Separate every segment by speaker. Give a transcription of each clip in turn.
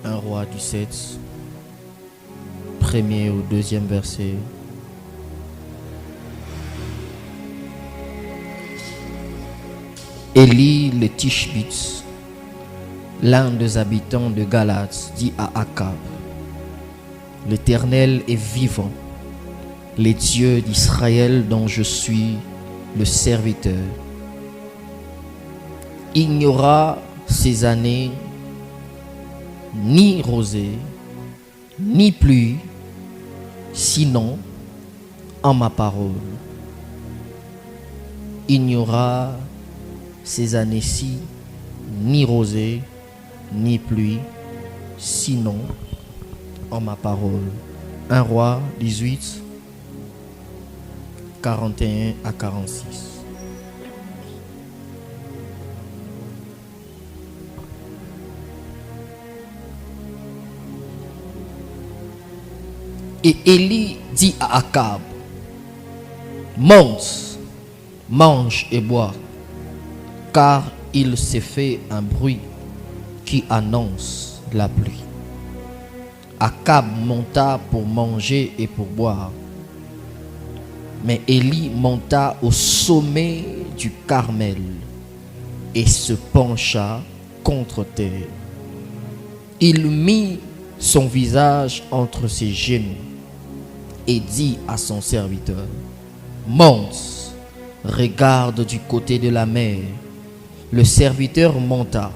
Speaker 1: 1 Roi 17, premier au deuxième verset. Élie le Tishbite, l'un des habitants de Galate, dit à Akab: L'Éternel est vivant, les dieux d'Israël dont je suis le serviteur. Il n'y aura ces années ni rosée, ni pluie, sinon en ma parole. Il n'y aura ces années-ci ni rosée, ni pluie, sinon en ma parole. 1 Roi 18, 41 à 46. Et Élie dit à Akab: Monte, mange et bois, car il s'est fait un bruit qui annonce la pluie. Akab monta pour manger et pour boire. Mais Élie monta au sommet du Carmel et se pencha contre terre. Il mit son visage entre ses genoux et dit à son serviteur: Monte, regarde du côté de la mer. Le serviteur monta,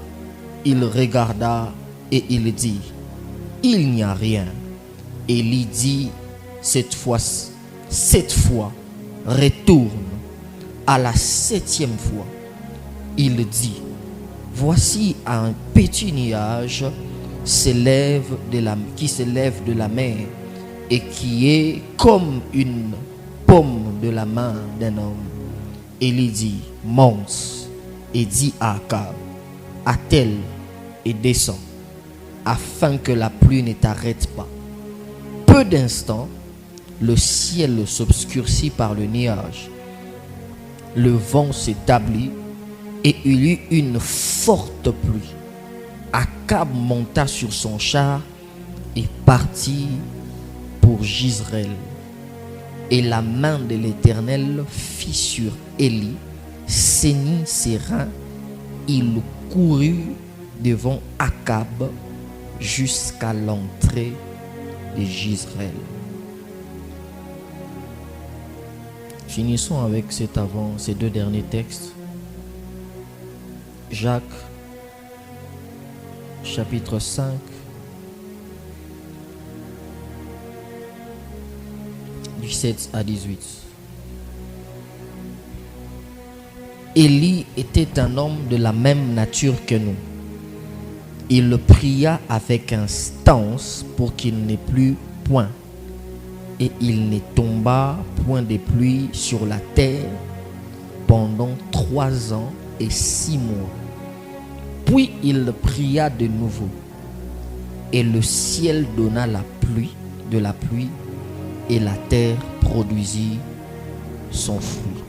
Speaker 1: il regarda et il dit: Il n'y a rien. Élie dit: cette fois, retourne. À la 7e fois, il dit: Voici un petit nuage qui s'élève de la mer et qui est comme une paume de la main d'un homme. Élie dit: Monte, et dit à Akab: Attelle et descends, afin que la pluie ne t'arrête pas. Peu d'instants, le ciel s'obscurcit par le nuage. Le vent s'établit et il y eut une forte pluie. Akab monta sur son char et partit pour Jizréel. Et la main de l'Éternel fit sur Élie, saignit ses reins. Il courut devant Akab jusqu'à l'entrée de Jizréel. Finissons avec ces deux derniers textes. Jacques, chapitre 5, du 7 à 18. Élie était un homme de la même nature que nous. Il pria avec instance pour qu'il n'ait plus point, et il ne tomba point de pluie sur la terre pendant 3 ans et 6 mois. Puis il pria de nouveau, et le ciel donna de la pluie, et la terre produisit son fruit.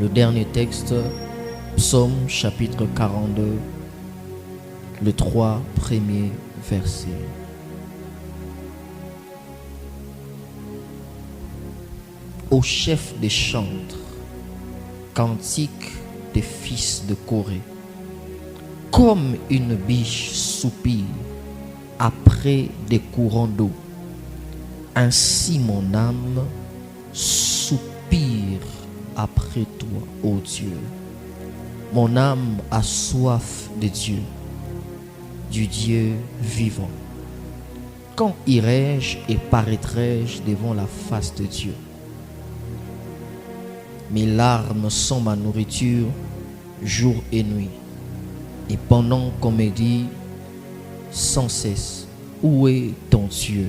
Speaker 1: Le dernier texte, Psaume chapitre 42, le 3 premiers versets. Au chef des chantres, cantique des fils de Corée. Comme une biche soupire après des courants d'eau, ainsi mon âme soupire après toi, ô Dieu. Mon âme a soif de Dieu, du Dieu vivant. Quand irai-je et paraîtrai-je devant la face de Dieu? Mes larmes sont ma nourriture jour et nuit. Et pendant qu'on me dit sans cesse: où est ton Dieu?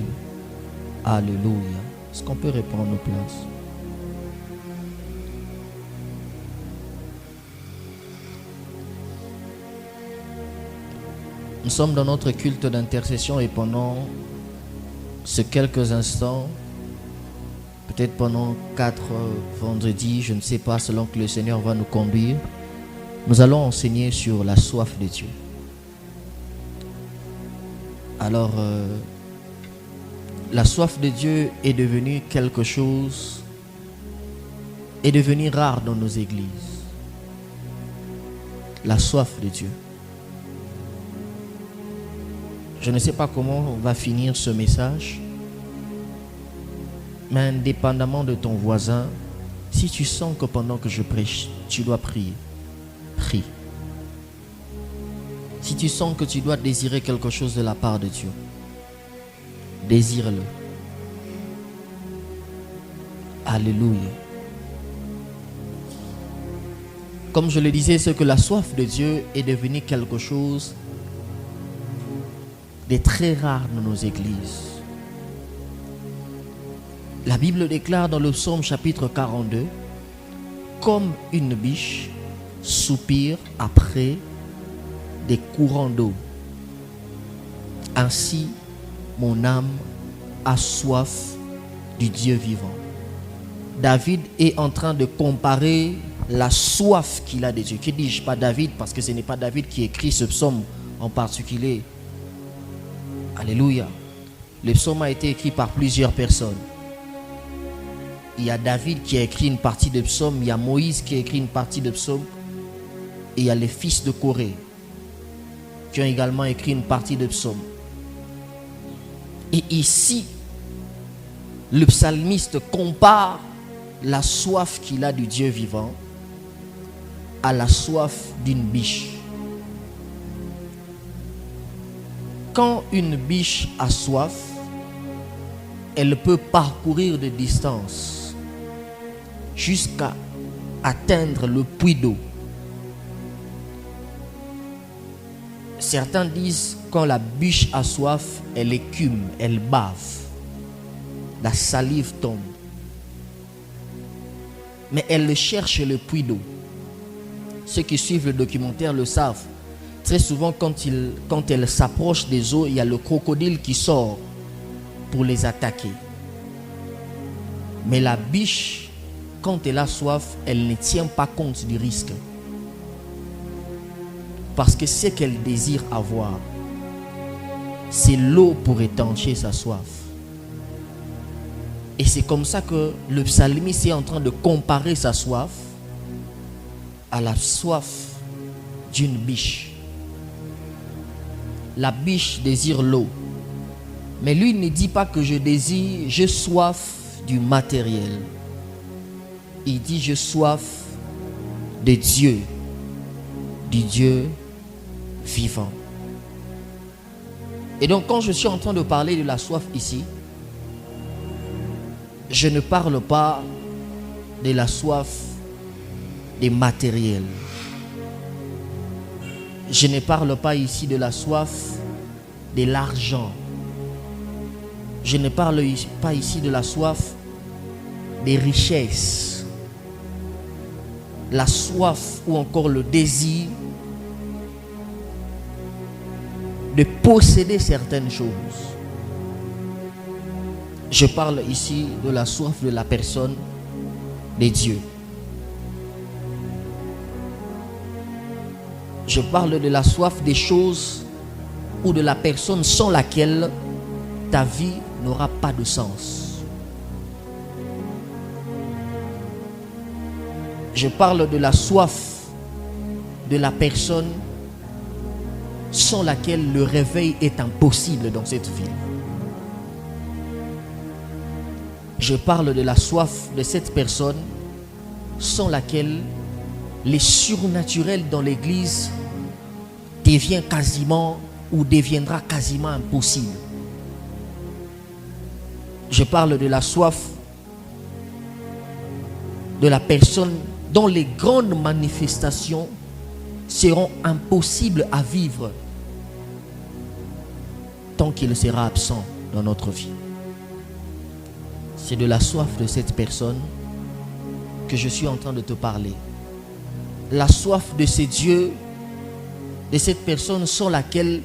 Speaker 1: Alléluia. Est-ce qu'on peut reprendre nos places? Nous sommes dans notre culte d'intercession et pendant ces quelques instants, peut-être pendant 4 vendredis, je ne sais pas, selon que le Seigneur va nous conduire, nous allons enseigner sur la soif de Dieu. Alors, la soif de Dieu est devenue quelque chose, est devenue rare dans nos églises. La soif de Dieu. Je ne sais pas comment on va finir ce message, mais indépendamment de ton voisin, si tu sens que pendant que je prêche, tu dois prier, prie. Si tu sens que tu dois désirer quelque chose de la part de Dieu, désire-le. Alléluia. Comme je le disais, c'est que la soif de Dieu est devenue quelque chose de très rare dans nos églises. La Bible déclare dans le psaume chapitre 42, comme une biche soupire après des courants d'eau, ainsi mon âme a soif du Dieu vivant. David est en train de comparer la soif qu'il a de Dieu. Qui dis-je pas David, parce que ce n'est pas David qui écrit ce psaume en particulier. Alléluia. Le psaume a été écrit par plusieurs personnes. Il y a David qui a écrit une partie de psaume, il y a Moïse qui a écrit une partie de psaume, et il y a les fils de Corée qui ont également écrit une partie de psaume. Et ici, le psalmiste compare la soif qu'il a du Dieu vivant à la soif d'une biche. Quand une biche a soif, elle peut parcourir des distances jusqu'à atteindre le puits d'eau. Certains disent quand la biche a soif, elle écume, elle bave. La salive tombe. Mais elle cherche le puits d'eau. Ceux qui suivent le documentaire le savent. Très souvent, quand elle s'approche des eaux, il y a le crocodile qui sort pour les attaquer. Mais la biche, quand elle a soif, elle ne tient pas compte du risque. Parce que ce qu'elle désire avoir, c'est l'eau pour étancher sa soif. Et c'est comme ça que le psalmiste est en train de comparer sa soif à la soif d'une biche. La biche désire l'eau. Mais lui ne dit pas que j'ai soif du matériel. Il dit j'ai soif de Dieu, du Dieu vivant. Et donc quand je suis en train de parler de la soif ici, je ne parle pas de la soif des matériels. Je ne parle pas ici de la soif de l'argent. Je ne parle pas ici de la soif des richesses. La soif ou encore le désir de posséder certaines choses. Je parle ici de la soif de la personne de Dieu. Je parle de la soif des choses ou de la personne sans laquelle ta vie n'aura pas de sens. Je parle de la soif de la personne sans laquelle le réveil est impossible dans cette vie. Je parle de la soif de cette personne sans laquelle les surnaturels dans l'église devient quasiment ou deviendra quasiment impossible. Je parle de la soif de la personne dont les grandes manifestations seront impossibles à vivre tant qu'il sera absent dans notre vie. C'est de la soif de cette personne que je suis en train de te parler. La soif de ces dieux, de cette personne sans laquelle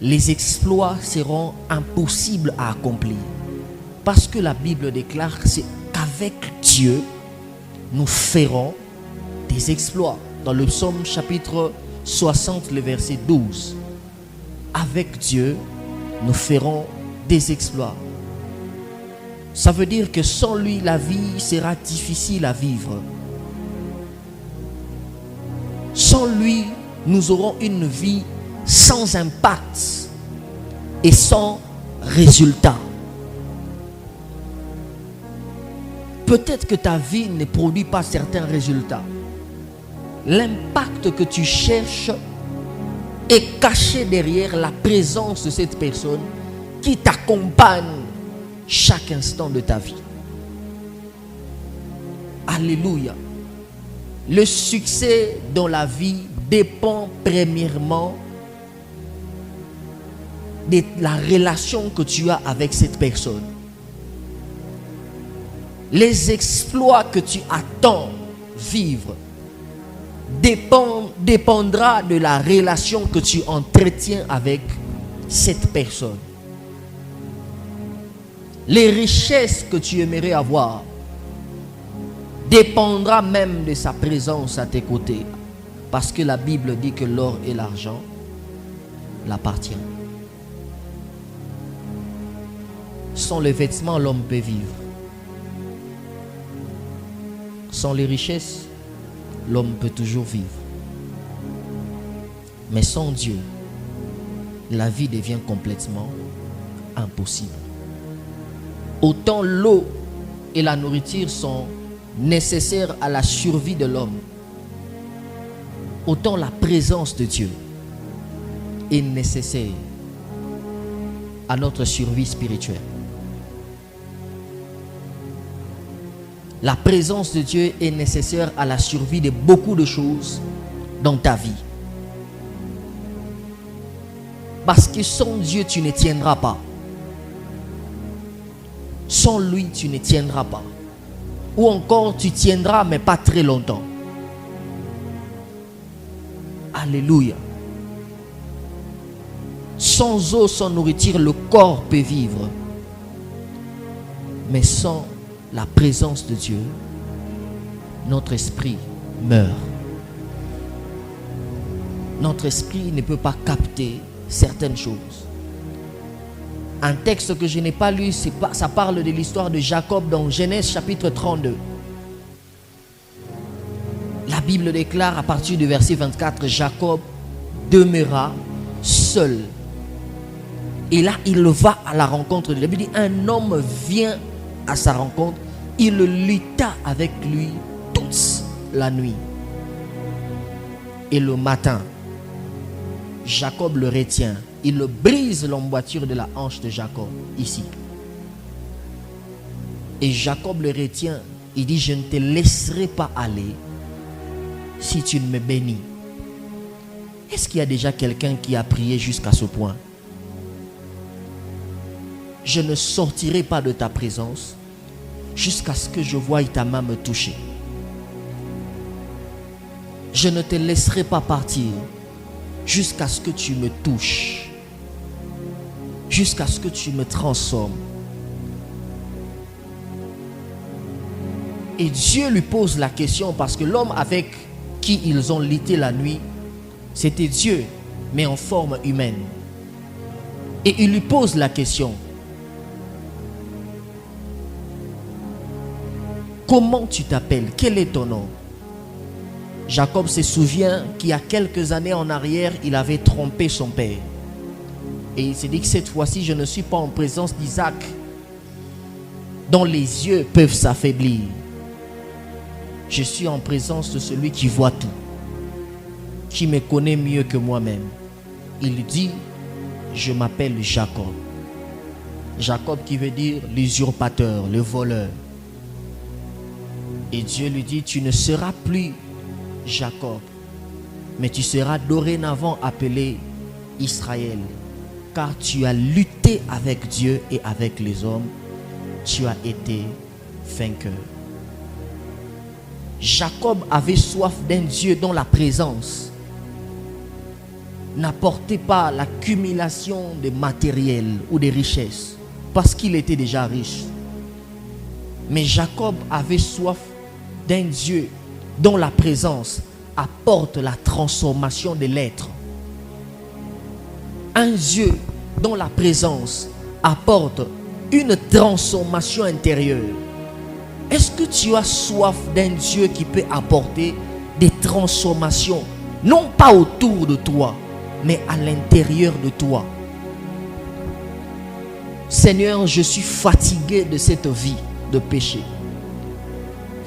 Speaker 1: les exploits seront impossibles à accomplir. Parce que la Bible déclare qu'avec Dieu, nous ferons des exploits. Dans le psaume chapitre 60, le verset 12. Avec Dieu, nous ferons des exploits. Ça veut dire que sans lui, la vie sera difficile à vivre. Sans lui, nous aurons une vie sans impact et sans résultat. Peut-être que ta vie ne produit pas certains résultats. L'impact que tu cherches est caché derrière la présence de cette personne qui t'accompagne chaque instant de ta vie. Alléluia. Le succès dans la vie dépend premièrement de la relation que tu as avec cette personne. Les exploits que tu attends vivre dépendra de la relation que tu entretiens avec cette personne. Les richesses que tu aimerais avoir dépendra même de sa présence à tes côtés. Parce que la Bible dit que l'or et l'argent l'appartiennent. Sans les vêtements, l'homme peut vivre. Sans les richesses, l'homme peut toujours vivre. Mais sans Dieu, la vie devient complètement impossible. Autant l'eau et la nourriture sont nécessaires à la survie de l'homme, autant la présence de Dieu est nécessaire à notre survie spirituelle. La présence de Dieu est nécessaire à la survie de beaucoup de choses dans ta vie. Parce que sans Dieu, tu ne tiendras pas. Sans lui, tu ne tiendras pas. Ou encore, tu tiendras, mais pas très longtemps. Alléluia. Sans eau, sans nourriture, le corps peut vivre. Mais sans la présence de Dieu, notre esprit meurt. Notre esprit ne peut pas capter certaines choses. Un texte que je n'ai pas lu, ça parle de l'histoire de Jacob dans Genèse chapitre 32. La Bible déclare à partir du verset 24, Jacob demeura seul. Et là, il va à la rencontre de Dieu. Il dit, un homme vient à sa rencontre. Il lutta avec lui toute la nuit. Et le matin, Jacob le retient. Il le brise l'emboîture de la hanche de Jacob, ici. Et Jacob le retient. Il dit, je ne te laisserai pas aller si tu ne me bénis. Est-ce qu'il y a déjà quelqu'un qui a prié jusqu'à ce point? Je ne sortirai pas de ta présence jusqu'à ce que je voie ta main me toucher. Je ne te laisserai pas partir jusqu'à ce que tu me touches, jusqu'à ce que tu me transformes. Et Dieu lui pose la question parce que l'homme avec qui ils ont lutté la nuit, c'était Dieu, mais en forme humaine. Et il lui pose la question, comment tu t'appelles? Quel est ton nom? Jacob se souvient qu'il y a quelques années en arrière, il avait trompé son père. Et il s'est dit que cette fois-ci, je ne suis pas en présence d'Isaac, dont les yeux peuvent s'affaiblir. Je suis en présence de celui qui voit tout, qui me connaît mieux que moi-même. Il dit, je m'appelle Jacob. Jacob qui veut dire l'usurpateur, le voleur. Et Dieu lui dit, tu ne seras plus Jacob, mais tu seras dorénavant appelé Israël, car tu as lutté avec Dieu et avec les hommes, tu as été vainqueur. Jacob avait soif d'un Dieu dont la présence n'apportait pas l'accumulation de matériel ou de richesses, parce qu'il était déjà riche. Mais Jacob avait soif d'un Dieu dont la présence apporte la transformation de l'être. Un Dieu dont la présence apporte une transformation intérieure? Est-ce que tu as soif d'un Dieu qui peut apporter des transformations, non pas autour de toi, mais à l'intérieur de toi? Seigneur, je suis fatigué de cette vie de péché.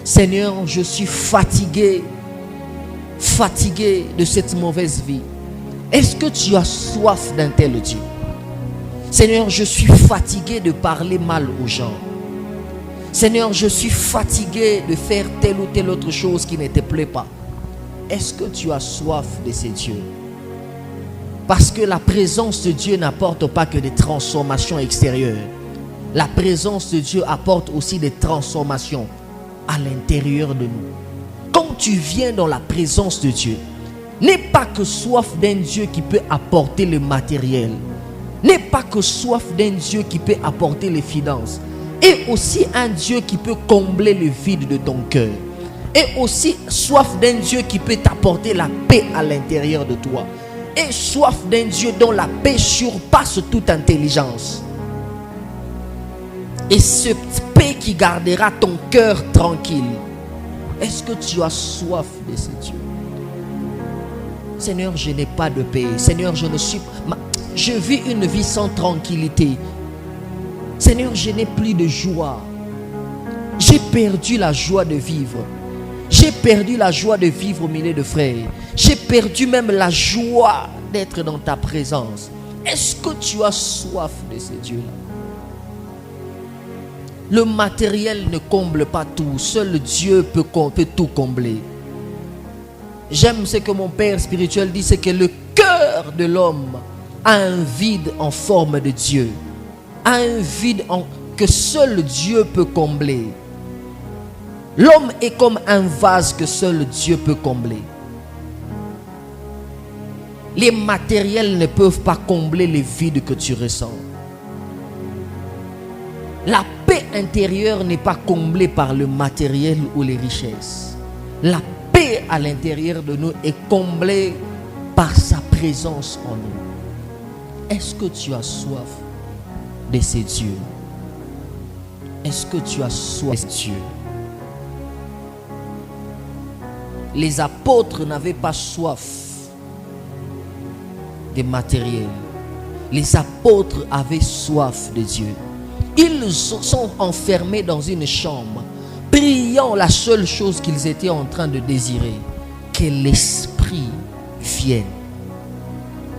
Speaker 1: Seigneur, je suis fatigué de cette mauvaise vie. Est-ce que tu as soif d'un tel Dieu? Seigneur, je suis fatigué de parler mal aux gens. Seigneur, je suis fatigué de faire telle ou telle autre chose qui ne te plaît pas. Est-ce que tu as soif de ces dieux? Parce que la présence de Dieu n'apporte pas que des transformations extérieures. La présence de Dieu apporte aussi des transformations à l'intérieur de nous. Quand tu viens dans la présence de Dieu, n'aie pas que soif d'un Dieu qui peut apporter le matériel. N'aie pas que soif d'un Dieu qui peut apporter les finances. Et aussi un Dieu qui peut combler le vide de ton cœur. Et aussi soif d'un Dieu qui peut t'apporter la paix à l'intérieur de toi. Et soif d'un Dieu dont la paix surpasse toute intelligence. Et cette paix qui gardera ton cœur tranquille. Est-ce que tu as soif de ce Dieu? Seigneur, je n'ai pas de paix. Seigneur, je vis une vie sans tranquillité. Seigneur, je n'ai plus de joie. J'ai perdu la joie de vivre. J'ai perdu la joie de vivre au milieu de frères. J'ai perdu même la joie d'être dans ta présence. Est-ce que tu as soif de ce Dieu-là? Le matériel ne comble pas tout. Seul Dieu peut tout combler. J'aime ce que mon père spirituel dit, c'est que le cœur de l'homme a un vide en forme de Dieu. A un vide que seul Dieu peut combler. L'homme est comme un vase que seul Dieu peut combler. Les matériels ne peuvent pas combler les vides que tu ressens. La paix intérieure n'est pas comblée par le matériel ou les richesses. La paix à l'intérieur de nous est comblée par sa présence en nous. Est-ce que tu as soif de ces dieux? Est-ce que tu as soif de ces dieux? Les apôtres n'avaient pas soif de matériel. Les apôtres avaient soif de Dieu. Ils sont enfermés dans une chambre, priant la seule chose qu'ils étaient en train de désirer, que l'Esprit vienne.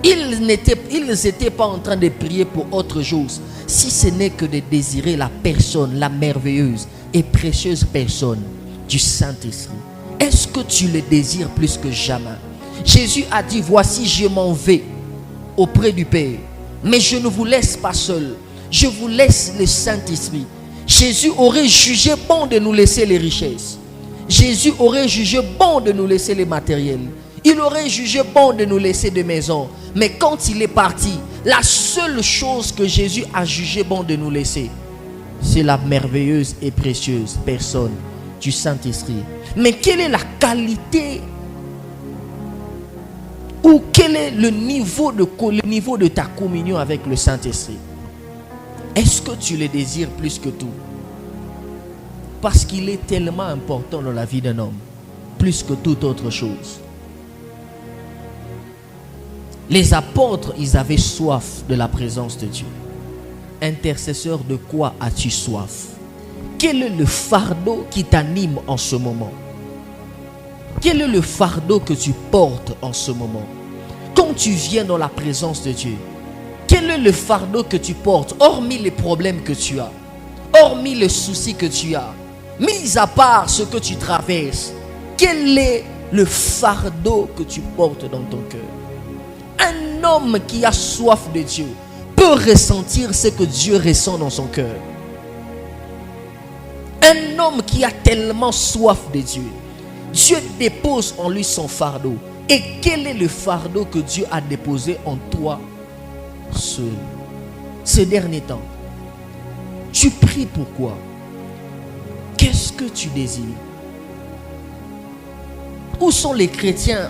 Speaker 1: Ils n'étaient pas en train de prier pour autre chose, si ce n'est que de désirer la personne, la merveilleuse et précieuse personne du Saint-Esprit. Est-ce que tu le désires plus que jamais? Jésus a dit, voici je m'en vais auprès du Père, mais je ne vous laisse pas seul. Je vous laisse le Saint-Esprit. Jésus aurait jugé bon de nous laisser les richesses. Jésus aurait jugé bon de nous laisser les matériels. Il aurait jugé bon de nous laisser des maisons. Mais quand il est parti, la seule chose que Jésus a jugé bon de nous laisser, c'est la merveilleuse et précieuse personne du Saint-Esprit. Mais quelle est la qualité ou quel est le niveau de ta communion avec le Saint-Esprit? Est-ce que tu le désires plus que tout? Parce qu'il est tellement important dans la vie d'un homme, plus que toute autre chose. Les apôtres, ils avaient soif de la présence de Dieu. Intercesseur, de quoi as-tu soif? Quel est le fardeau qui t'anime en ce moment? Quel est le fardeau que tu portes en ce moment? Quand tu viens dans la présence de Dieu, quel est le fardeau que tu portes, hormis les problèmes que tu as, hormis les soucis que tu as, mis à part ce que tu traverses? Quel est le fardeau que tu portes dans ton cœur? Un homme qui a soif de Dieu peut ressentir ce que Dieu ressent dans son cœur. Un homme qui a tellement soif de Dieu, Dieu dépose en lui son fardeau. Et quel est le fardeau que Dieu a déposé en toi seul? Ces derniers temps, tu pries pourquoi? Qu'est-ce que tu désires? Où sont les chrétiens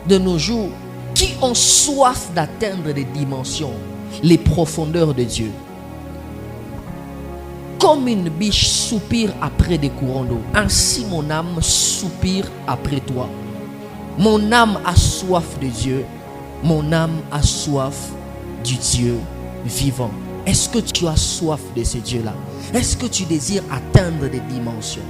Speaker 1: de nos jours qui ont soif d'atteindre des dimensions, les profondeurs de Dieu. Comme une biche soupire après des courants d'eau, ainsi mon âme soupire après toi. Mon âme a soif de Dieu, mon âme a soif du Dieu vivant. Est-ce que tu as soif de ce Dieu-là? Est-ce que tu désires atteindre des dimensions?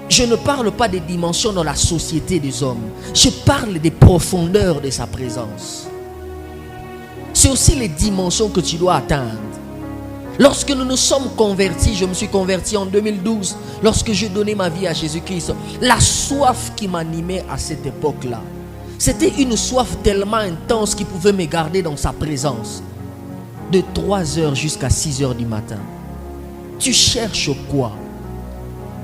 Speaker 1: Je ne parle pas des dimensions dans la société des hommes. Je parle des profondeurs de sa présence. C'est aussi les dimensions que tu dois atteindre. Lorsque nous nous sommes convertis, je me suis converti en 2012, lorsque j'ai donné ma vie à Jésus-Christ, la soif qui m'animait à cette époque-là, c'était une soif tellement intense qui pouvait me garder dans sa présence. De 3h jusqu'à 6h du matin. Tu cherches quoi?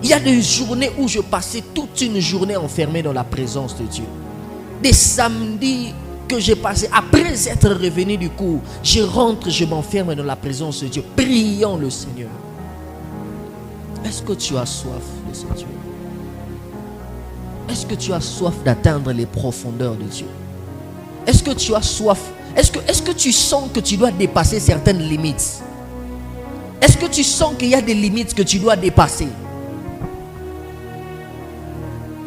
Speaker 1: Il y a des journées où je passais toute une journée enfermé dans la présence de Dieu. Des samedis que j'ai passé, après être revenu du cours, je rentre, je m'enferme dans la présence de Dieu, priant le Seigneur. Est-ce que tu as soif de ce Dieu? Est-ce que tu as soif d'atteindre les profondeurs de Dieu? Est-ce que tu as soif? Est-ce que tu sens que tu dois dépasser certaines limites? Est-ce que tu sens qu'il y a des limites que tu dois dépasser?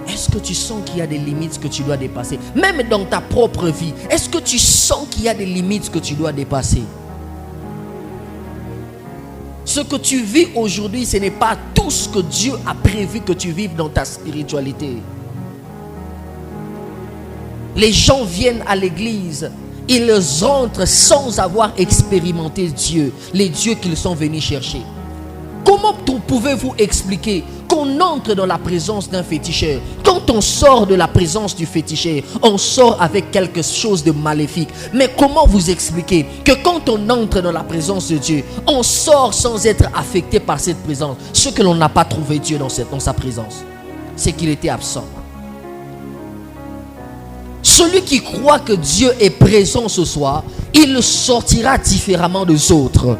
Speaker 1: Est-ce que tu sens qu'il y a des limites que tu dois dépasser? Même dans ta propre vie, est-ce que tu sens qu'il y a des limites que tu dois dépasser? Ce que tu vis aujourd'hui, ce n'est pas tout ce que Dieu a prévu que tu vives dans ta spiritualité. Les gens viennent à l'église, ils rentrent sans avoir expérimenté Dieu, les dieux qu'ils sont venus chercher. Comment pouvez-vous expliquer qu'on entre dans la présence d'un féticheur? Quand on sort de la présence du féticheur, on sort avec quelque chose de maléfique. Mais comment vous expliquer que quand on entre dans la présence de Dieu, on sort sans être affecté par cette présence? Ce que l'on n'a pas trouvé Dieu dans sa présence, c'est qu'il était absent. Celui qui croit que Dieu est présent ce soir, il sortira différemment des autres.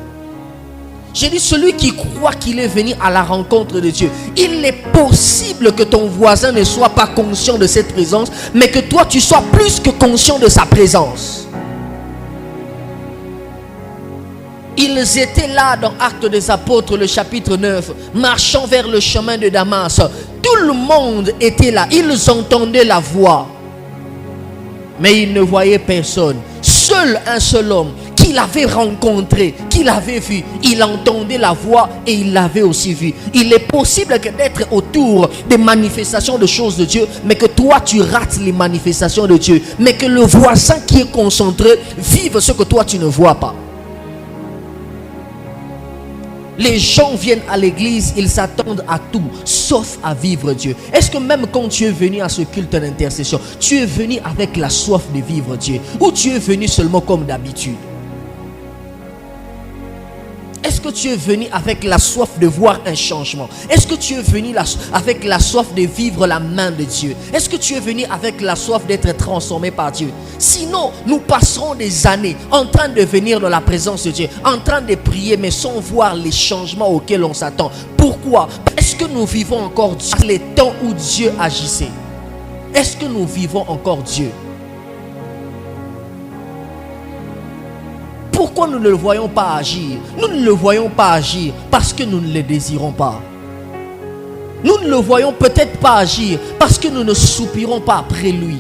Speaker 1: J'ai dit, celui qui croit qu'il est venu à la rencontre de Dieu, il est possible que ton voisin ne soit pas conscient de cette présence, mais que toi tu sois plus que conscient de sa présence. Ils étaient là dans Actes des Apôtres, le chapitre 9, marchant vers le chemin de Damas. Tout le monde était là, ils entendaient la voix, mais ils ne voyaient personne. Seul un seul homme qu'il avait rencontré, qu'il avait vu, il entendait la voix et il l'avait aussi vu. Il est possible que d'être autour des manifestations de choses de Dieu, mais que toi tu rates les manifestations de Dieu, mais que le voisin qui est concentré vive ce que toi tu ne vois pas. Les gens viennent à l'église, ils s'attendent à tout, sauf à vivre Dieu. Est-ce que même quand tu es venu à ce culte d'intercession, tu es venu avec la soif de vivre Dieu, ou tu es venu seulement comme d'habitude? Est-ce que tu es venu avec la soif de voir un changement? Est-ce que tu es venu avec la soif de vivre la main de Dieu? Est-ce que tu es venu avec la soif d'être transformé par Dieu? Sinon, nous passerons des années en train de venir dans la présence de Dieu, en train de prier, mais sans voir les changements auxquels on s'attend. Pourquoi? Est-ce que nous vivons encore les temps où Dieu agissait? Est-ce que nous vivons encore Dieu? Pourquoi nous ne le voyons pas agir? Nous ne le voyons pas agir parce que nous ne le désirons pas. Nous ne le voyons peut-être pas agir parce que nous ne soupirons pas après lui.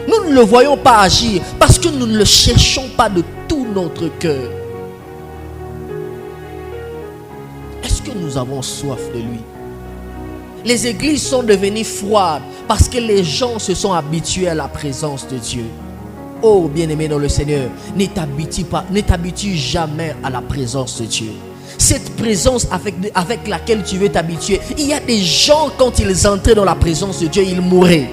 Speaker 1: Nous ne le voyons pas agir parce que nous ne le cherchons pas de tout notre cœur. Est-ce que nous avons soif de lui? Les églises sont devenues froides parce que les gens se sont habitués à la présence de Dieu. Oh bien-aimé dans le Seigneur, ne t'habitue jamais à la présence de Dieu. Cette présence avec laquelle tu veux t'habituer, il y a des gens, quand ils entraient dans la présence de Dieu, ils mouraient.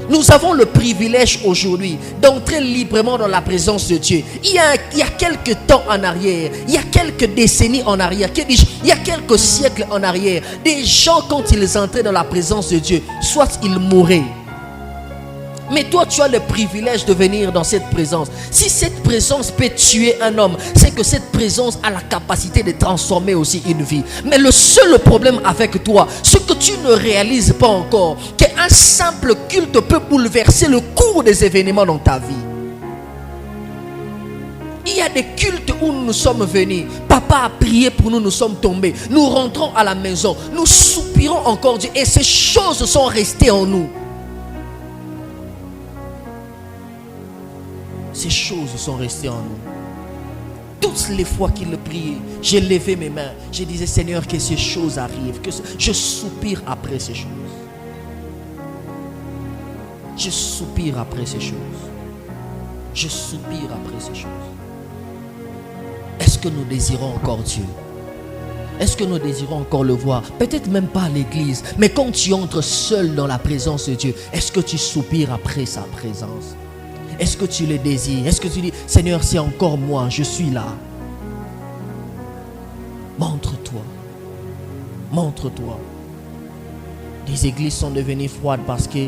Speaker 1: Nous avons le privilège aujourd'hui d'entrer librement dans la présence de Dieu. Il y a quelques temps en arrière, il y a quelques décennies en arrière, il y a quelques siècles en arrière, des gens, quand ils entraient dans la présence de Dieu, soit ils mouraient. Mais toi, tu as le privilège de venir dans cette présence. Si cette présence peut tuer un homme, c'est que cette présence a la capacité de transformer aussi une vie. Mais le seul problème avec toi, ce que tu ne réalises pas encore, qu'un simple culte peut bouleverser le cours des événements dans ta vie. Il y a des cultes où nous sommes venus. Papa a prié pour nous, nous sommes tombés. Nous rentrons à la maison. Nous soupirons encore Dieu. Et ces choses sont restées en nous. Ces choses sont restées en nous. Toutes les fois qu'il priait, j'ai levé mes mains. Je disais, Seigneur, que ces choses arrivent. Que je soupire après ces choses. Je soupire après ces choses. Je soupire après ces choses. Est-ce que nous désirons encore Dieu? Est-ce que nous désirons encore le voir? Peut-être même pas à l'église, mais quand tu entres seul dans la présence de Dieu, est-ce que tu soupires après sa présence? Est-ce que tu le désires? Est-ce que tu dis, Seigneur, c'est encore moi, je suis là. Montre-toi. Montre-toi. Les églises sont devenues froides parce que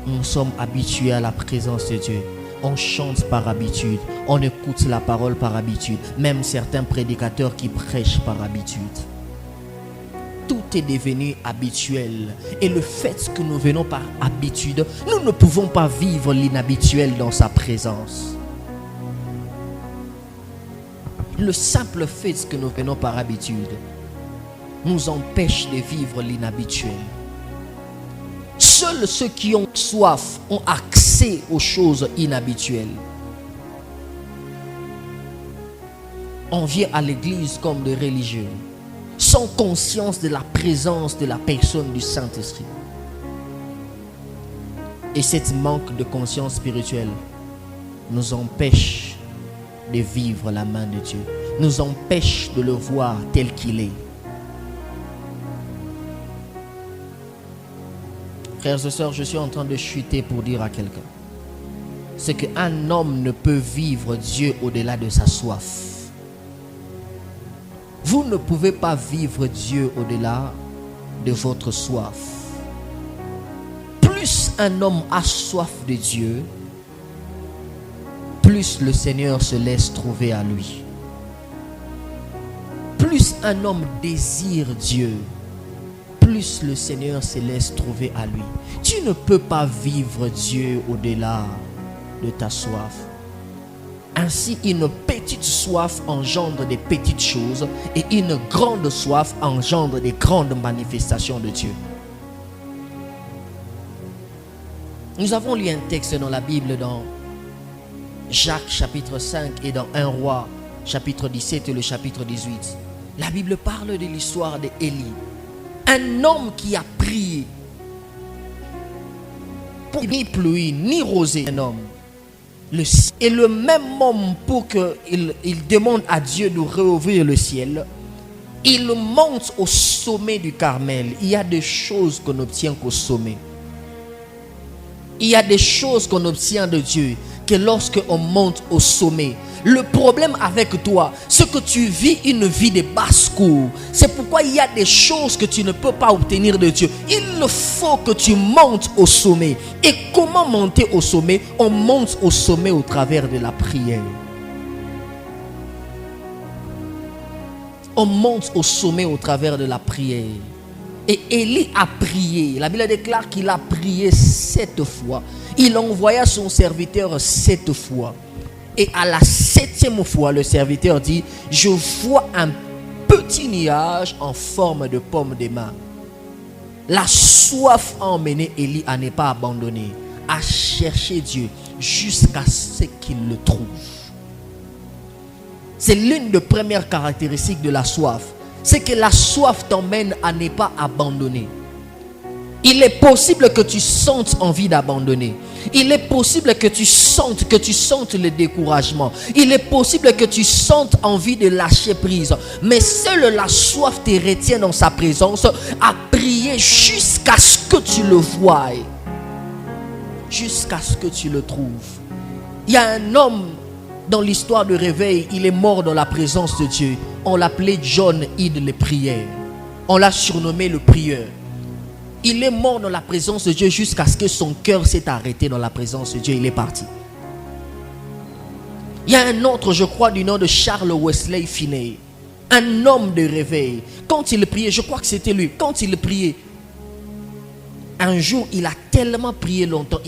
Speaker 1: nous sommes habitués à la présence de Dieu. On chante par habitude, on écoute la parole par habitude, même certains prédicateurs qui prêchent par habitude. Tout est devenu habituel. Et le fait que nous venons par habitude, nous ne pouvons pas vivre l'inhabituel dans sa présence. Le simple fait que nous venons par habitude nous empêche de vivre l'inhabituel. Seuls ceux qui ont soif ont accès aux choses inhabituelles. On vient à l'église comme des religieux, sans conscience de la présence de la personne du Saint-Esprit. Et cette manque de conscience spirituelle nous empêche de vivre la main de Dieu, nous empêche de le voir tel qu'il est. Frères et sœurs, je suis en train de chuter pour dire à quelqu'un, c'est qu'un homme ne peut vivre Dieu au-delà de sa soif. Vous ne pouvez pas vivre Dieu au-delà de votre soif. Plus un homme a soif de Dieu, plus le Seigneur se laisse trouver à lui. Plus un homme désire Dieu, plus le Seigneur se laisse trouver à lui. Tu ne peux pas vivre Dieu au-delà de ta soif. Ainsi, une petite soif engendre des petites choses et une grande soif engendre des grandes manifestations de Dieu. Nous avons lu un texte dans la Bible dans Jacques chapitre 5 et dans 1 Roi chapitre 17 et le chapitre 18. La Bible parle de l'histoire d'Élie. Un homme qui a prié pour ni pluie ni rosée, un homme. Et le même homme, pour qu'il demande à Dieu de réouvrir le ciel, il monte au sommet du Carmel. Il y a des choses qu'on obtient qu'au sommet. Il y a des choses qu'on obtient de Dieu que lorsque on monte au sommet. Le problème avec toi, c'est que tu vis une vie de basse-cour. C'est pourquoi il y a des choses que tu ne peux pas obtenir de Dieu. Il faut que tu montes au sommet. Et comment monter au sommet? On monte au sommet au travers de la prière. On monte au sommet au travers de la prière. Et Élie a prié. La Bible déclare qu'il a prié 7 fois. Il envoya son serviteur 7 fois. Et à la 7e fois, le serviteur dit, je vois un petit nuage en forme de pomme de main. La soif a emmené Élie à ne pas abandonner, à chercher Dieu jusqu'à ce qu'il le trouve. C'est l'une des premières caractéristiques de la soif. C'est que la soif t'emmène à ne pas abandonner. Il est possible que tu sentes envie d'abandonner. Il est possible que tu sentes le découragement. Il est possible que tu sentes envie de lâcher prise. Mais seule la soif te retient dans sa présence à prier jusqu'à ce que tu le voies. Jusqu'à ce que tu le trouves. Il y a un homme dans l'histoire de réveil, il est mort dans la présence de Dieu. On l'appelait John Id le prieur. On l'a surnommé le prieur. Il est mort dans la présence de Dieu jusqu'à ce que son cœur s'est arrêté dans la présence de Dieu. Il est parti. Il y a un autre, je crois, du nom de Charles Wesley Finney. Un homme de réveil. Quand il priait, je crois que c'était lui. Quand il priait, Un jour, il a tellement prié longtemps,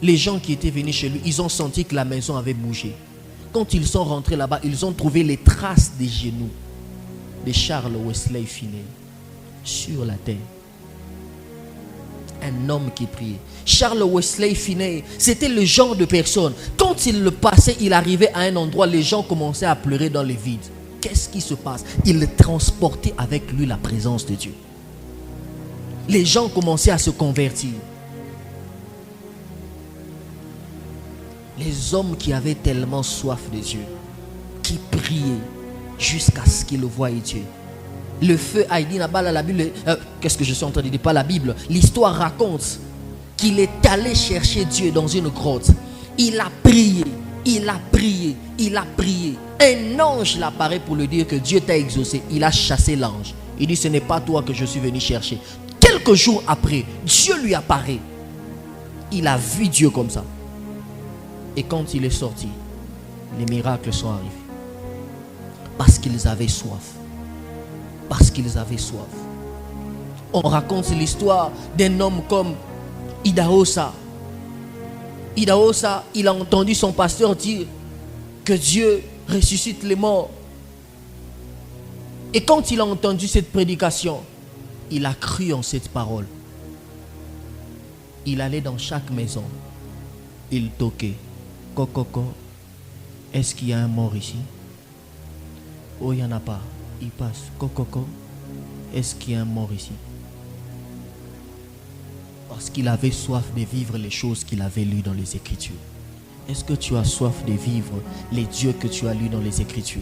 Speaker 1: les gens qui étaient venus chez lui, ils ont senti que la maison avait bougé. Quand ils sont rentrés là-bas, ils ont trouvé les traces des genoux de Charles Wesley Finney sur la terre. Un homme qui priait. Charles Wesley Finney, c'était le genre de personne. Quand il le passait, il arrivait à un endroit, les gens commençaient à pleurer dans les vides. Qu'est-ce qui se passe? Il transportait avec lui la présence de Dieu. Les gens commençaient à se convertir. Les hommes qui avaient tellement soif de Dieu, qui priaient jusqu'à ce qu'ils voient Dieu. Le feu Haïdi Nabala, la Bible, qu'est-ce que je suis en train de dire? Pas la Bible. L'histoire raconte qu'il est allé chercher Dieu dans une grotte. Il a prié, il a prié, il a prié. Un ange l'apparaît pour lui dire que Dieu t'a exaucé. Il a chassé l'ange. Il dit, ce n'est pas toi que je suis venu chercher. Quelques jours après, Dieu lui apparaît. Il a vu Dieu comme ça. Et quand il est sorti, les miracles sont arrivés. Parce qu'ils avaient soif. Parce qu'ils avaient soif. On raconte l'histoire d'un homme comme Idahosa. Idahosa, il a entendu son pasteur dire que Dieu ressuscite les morts. Et quand il a entendu cette prédication, il a cru en cette parole. Il allait dans chaque maison. Il toquait. Coco, est-ce qu'il y a un mort ici? Oh, il n'y en a pas. Il passe. Coco, est-ce qu'il y a un mort ici? Parce qu'il avait soif de vivre les choses qu'il avait lues dans les Écritures. Est-ce que tu as soif de vivre les dieux que tu as lus dans les Écritures?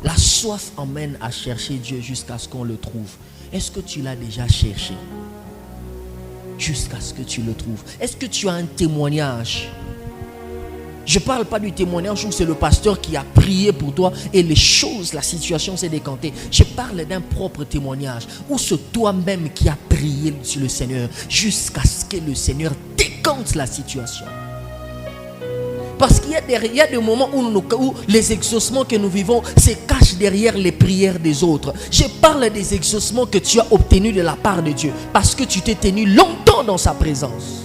Speaker 1: La soif emmène à chercher Dieu jusqu'à ce qu'on le trouve. Est-ce que tu l'as déjà cherché? Jusqu'à ce que tu le trouves. Est-ce que tu as un témoignage? Je ne parle pas du témoignage où c'est le pasteur qui a prié pour toi et les choses, la situation s'est décantée. Je parle d'un propre témoignage où c'est toi-même qui as prié sur le Seigneur jusqu'à ce que le Seigneur décante la situation. Parce qu'il y a des moments où les exaucements que nous vivons se cachent derrière les prières des autres. Je parle des exaucements que tu as obtenus de la part de Dieu parce que tu t'es tenu longtemps dans sa présence.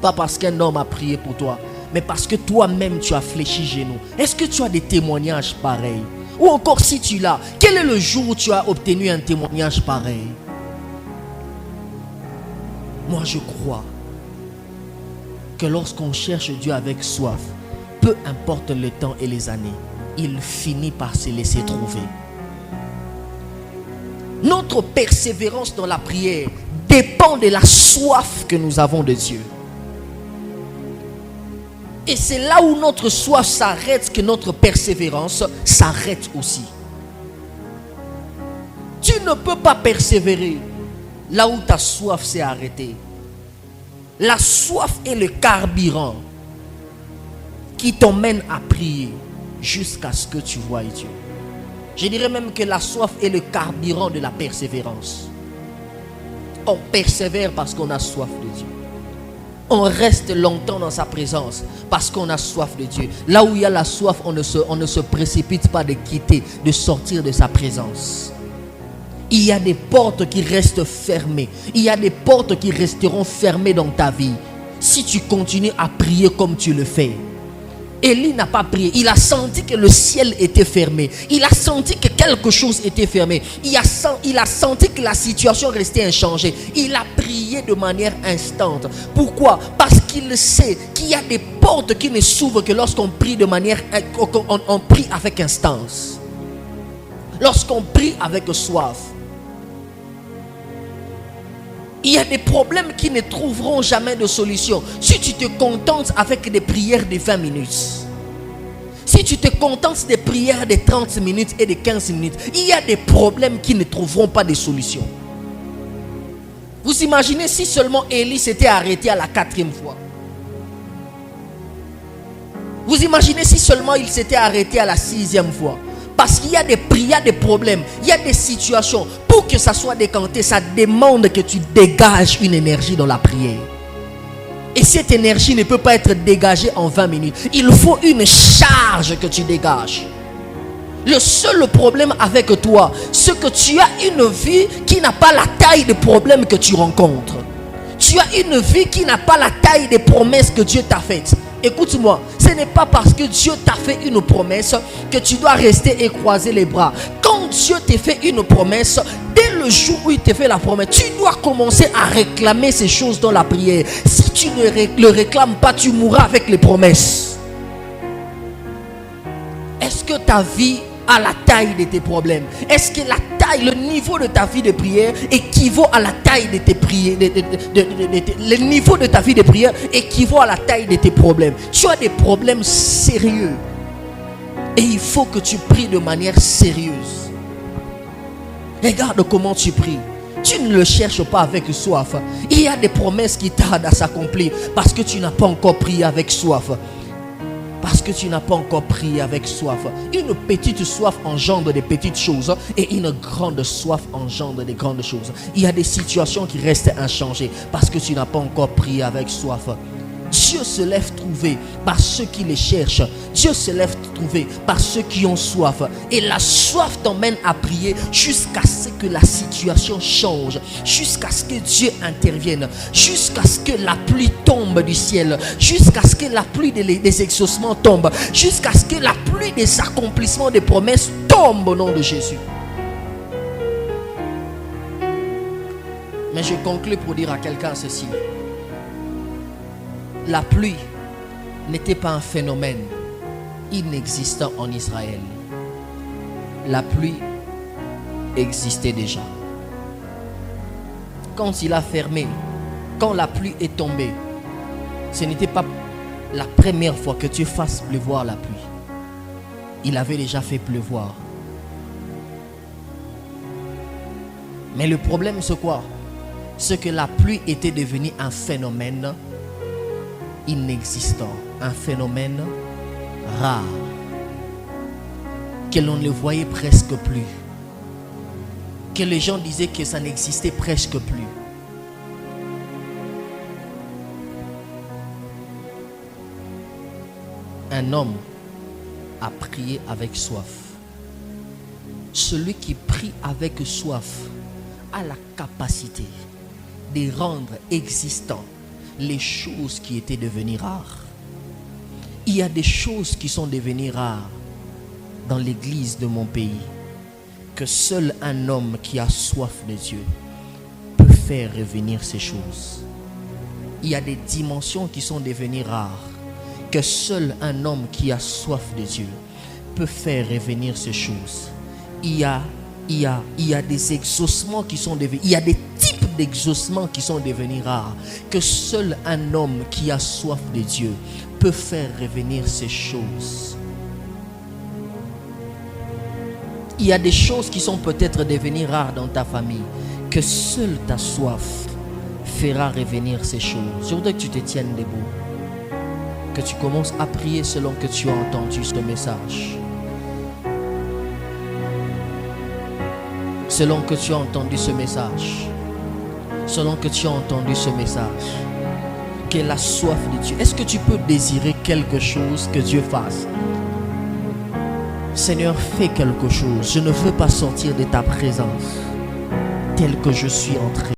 Speaker 1: Pas parce qu'un homme a prié pour toi, mais parce que toi-même tu as fléchi genou. Est-ce que tu as des témoignages pareils? Ou encore si tu l'as, quel est le jour où tu as obtenu un témoignage pareil? Moi je crois que lorsqu'on cherche Dieu avec soif, peu importe le temps et les années, il finit par se laisser trouver. Notre persévérance dans la prière dépend de la soif que nous avons de Dieu. Et c'est là où notre soif s'arrête que notre persévérance s'arrête aussi. Tu ne peux pas persévérer là où ta soif s'est arrêtée. La soif est le carburant qui t'emmène à prier jusqu'à ce que tu voies Dieu. Je dirais même que la soif est le carburant de la persévérance. On persévère parce qu'on a soif de Dieu. On reste longtemps dans sa présence parce qu'on a soif de Dieu. Là où il y a la soif, on ne se précipite pas de quitter, de sortir de sa présence. Il y a des portes qui restent fermées. Il y a des portes qui resteront fermées dans ta vie si tu continues à prier comme tu le fais. Élie n'a pas prié. Il a senti que le ciel était fermé. Il a senti que quelque chose était fermé. Il a senti que la situation restait inchangée. Il a prié de manière instante. Pourquoi? Parce qu'il sait qu'il y a des portes qui ne s'ouvrent que lorsqu'on prie de manière... On prie avec instance. Lorsqu'on prie avec soif. Il y a des problèmes qui ne trouveront jamais de solution si tu te contentes avec des prières de 20 minutes. Si tu te contentes des prières de 30 minutes et de 15 minutes, il y a des problèmes qui ne trouveront pas de solution. Vous imaginez si seulement Élie s'était arrêté à la 4e fois? Vous imaginez si seulement il s'était arrêté à la 6e fois? Parce qu'il y a des problèmes, il y a des situations. Pour que ça soit décanté, ça demande que tu dégages une énergie dans la prière. Et cette énergie ne peut pas être dégagée en 20 minutes. Il faut une charge que tu dégages. Le seul problème avec toi, c'est que tu as une vie qui n'a pas la taille des problèmes que tu rencontres. Tu as une vie qui n'a pas la taille des promesses que Dieu t'a faites. Écoute-moi, ce n'est pas parce que Dieu t'a fait une promesse que tu dois rester et croiser les bras. Quand Dieu t'a fait une promesse, dès le jour où il t'a fait la promesse, tu dois commencer à réclamer ces choses dans la prière. Si tu ne le réclames pas, tu mourras avec les promesses. Est-ce que ta vie a la taille de tes problèmes? Est-ce que la taille, le niveau de ta vie de prière équivaut à la taille de tes prières? Le niveau de ta vie de prière équivaut à la taille de tes problèmes. Tu as des problèmes sérieux et il faut que tu pries de manière sérieuse. Regarde comment tu pries. Tu ne le cherches pas avec soif. Il y a des promesses qui tardent à s'accomplir parce que tu n'as pas encore prié avec soif. Parce que tu n'as pas encore prié avec soif. Une petite soif engendre des petites choses et une grande soif engendre des grandes choses. Il y a des situations qui restent inchangées parce que tu n'as pas encore prié avec soif. Dieu se lève trouver par ceux qui les cherchent. Dieu se lève trouver par ceux qui ont soif. Et la soif t'emmène à prier jusqu'à ce que la situation change, jusqu'à ce que Dieu intervienne, jusqu'à ce que la pluie tombe du ciel, jusqu'à ce que la pluie des exaucements tombe, jusqu'à ce que la pluie des accomplissements des promesses tombe au nom de Jésus. Mais je conclue pour dire à quelqu'un ceci. La pluie n'était pas un phénomène inexistant en Israël. La pluie existait déjà. Quand il a fermé, quand la pluie est tombée, ce n'était pas la première fois que Dieu fasse pleuvoir la pluie. Il avait déjà fait pleuvoir. Mais le problème c'est quoi? C'est que la pluie était devenue un phénomène inexistant, un phénomène rare, que l'on ne voyait presque plus, que les gens disaient que ça n'existait presque plus. Un homme a prié avec soif. Celui qui prie avec soif a la capacité de rendre existant les choses qui étaient devenues rares. Il y a des choses qui sont devenues rares dans l'église de mon pays, que seul un homme qui a soif de Dieu peut faire revenir ces choses. Il y a des dimensions qui sont devenues rares, que seul un homme qui a soif de Dieu peut faire revenir ces choses. Il y a des exaucements qui sont devenus, il y a des types d'exaucements qui sont devenus rares, que seul un homme qui a soif de Dieu peut faire revenir ces choses. Il y a des choses qui sont peut-être devenues rares dans ta famille, que seule ta soif fera revenir ces choses. Je voudrais que tu te tiennes debout, que tu commences à prier selon que tu as entendu ce message. Selon que tu as entendu ce message, selon que tu as entendu ce message, que la soif de Dieu. Est-ce que tu peux désirer quelque chose que Dieu fasse? Seigneur, fais quelque chose. Je ne veux pas sortir de ta présence tel que je suis entré.